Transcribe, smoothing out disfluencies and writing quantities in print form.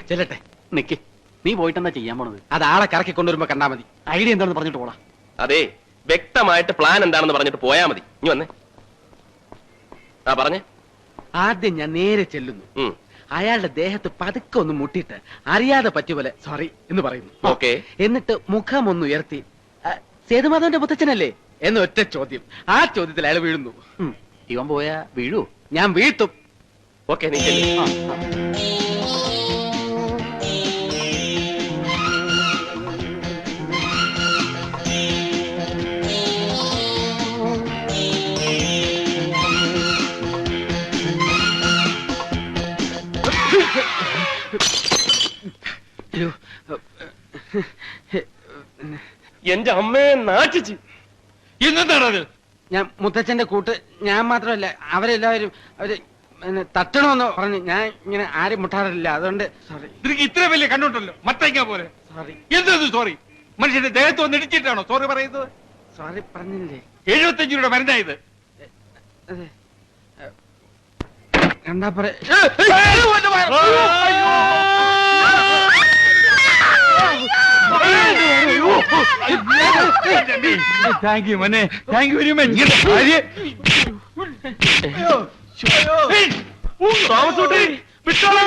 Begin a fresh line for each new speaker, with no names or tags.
ചെല്ലട്ടെ.
നിക്ക്, നീ പോയിട്ടെന്താ ചെയ്യാൻ പോണത്?
അത് ആളെ കറക്കി കൊണ്ടുവരുമ്പോ കണ്ടാ മതി.
ഐഡിയ എന്താണെന്ന് പറഞ്ഞിട്ട് പോടാ.
അതെ, വ്യക്തമായിട്ട് പ്ലാൻ എന്താണെന്ന് പറഞ്ഞിട്ട് പോയാ മതി. ഇനി വന്നേ. ആ പറഞ്ഞേ.
ആദ്യം ഞാൻ നേരെ ചെല്ലുന്നു. അയാളുടെ ദേഹത്ത് പതുക്കെ ഒന്ന് മുട്ടിയിട്ട് അറിയാതെ പറ്റുപോലെ സോറി എന്ന് പറയുന്നു.
ഓക്കെ.
എന്നിട്ട് മുഖം ഒന്ന് ഉയർത്തി സേതുമാധവന്റെ മുത്തച്ഛനല്ലേ എന്ന് ഒറ്റ ചോദ്യം. ആ ചോദ്യത്തിൽ അയാൾ വീഴുന്നു.
ഇവൻ പോയാ വീഴൂ?
ഞാൻ വീഴ്ത്തും.
ഓക്കെ, നീ ചെല്ലു. എന്റെ അമ്മയെ നാട്ടിച്ച്.
ഇന്നെന്താണത്?
ഞാൻ മുത്തച്ഛന്റെ കൂട്ട്, ഞാൻ മാത്രമല്ല അവരെല്ലാവരും അവര് തട്ടണമെന്ന് പറഞ്ഞു. ഞാൻ ഇങ്ങനെ ആരും മുട്ടാറില്ല, അതുകൊണ്ട് സോറി.
നിനക്ക് ഇത്ര വലിയ കണ്ണുണ്ടല്ലോ, മത്തയ്ക്ക പോലെ.
സോറി.
എന്തത് സോറി? മനുഷ്യന്റെ ദേഹത്ത് വന്ന് ഇടിച്ചിട്ടാണോ സോറി പറയുന്നത്?
സോറി പറഞ്ഞില്ലേ?
75 രൂപയുടെ മരുന്നായത്.
അതെ, കണ്ടാ പറയാ.
താങ്ക് യു മോനെ, താങ്ക് യു വെരി മച്ച്.
താമസൂട്ടി വിട്ടോളാ.